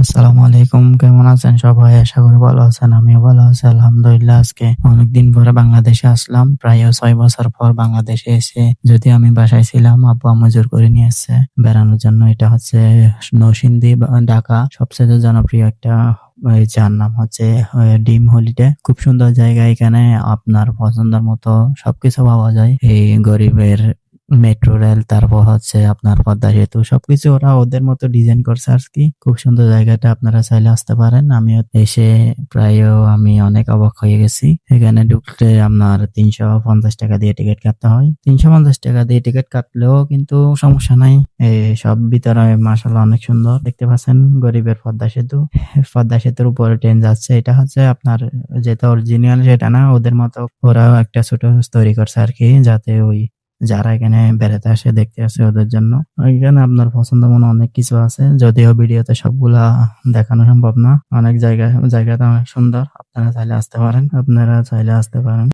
আসসালামু আলাইকুম, কেমন আছেন সবাই? আশা করি ভালো আছেন। আমিও ভালো আছি আলহামদুলিল্লাহ। আজকে অনেকদিন পরে বাংলাদেশে আসলাম, প্রায় 6 বছর পর বাংলাদেশে এসে, যদিও আমি বাসায় ছিলাম, আব্বু আম্মু জোর করে নিয়ে এসেছে বেড়ানোর জন্য। এটা হচ্ছে নরসিংদী ঢাকা সবচেয়ে জনপ্রিয় একটা যার নাম হচ্ছে ডিম হলিডে। খুব সুন্দর জায়গা, এখানে আপনার পছন্দের মতো সবকিছু পাওয়া যায়। এই গরিবের মেট্রো রেল, তারপর হচ্ছে আপনার পদ্মা সেতু, সবকিছু ওরা ওদের মতো ডিজাইন করছে আর কি। খুব সুন্দর জায়গাটা, আপনারা চাইলে আসতে পারেন। আমিও এসে প্রায় আমি অনেক অবাক হয়ে গেছি। এখানে ঢুকতে আপনার 350 টাকা দিয়ে টিকিট কাটতে হয়। 350 টাকা দিয়ে টিকিট কাটলেও কিন্তু সমস্যা নাই। এই সব ভিতরে মাশাআল্লাহ অনেক সুন্দর দেখতে পাচ্ছেন। গরিবের পদ্মা সেতু, পদ্মা সেতুর উপরে ট্রেন যাচ্ছে। এটা হচ্ছে আপনার যেটা অরিজিনাল সেটা না, ওদের মতো ওরাও একটা ছোট তৈরি করছে আর কি, যাতে ওই যারা এখানে বেড়াতে আসে, দেখতে আসে, ওদের জন্য। এখানে আপনার পছন্দ মনে অনেক কিছু আছে, যদিও ভিডিওতে সবগুলা দেখানো সম্ভব না। অনেক জায়গাটা অনেক সুন্দর, আপনারা চাইলে আসতে পারেন।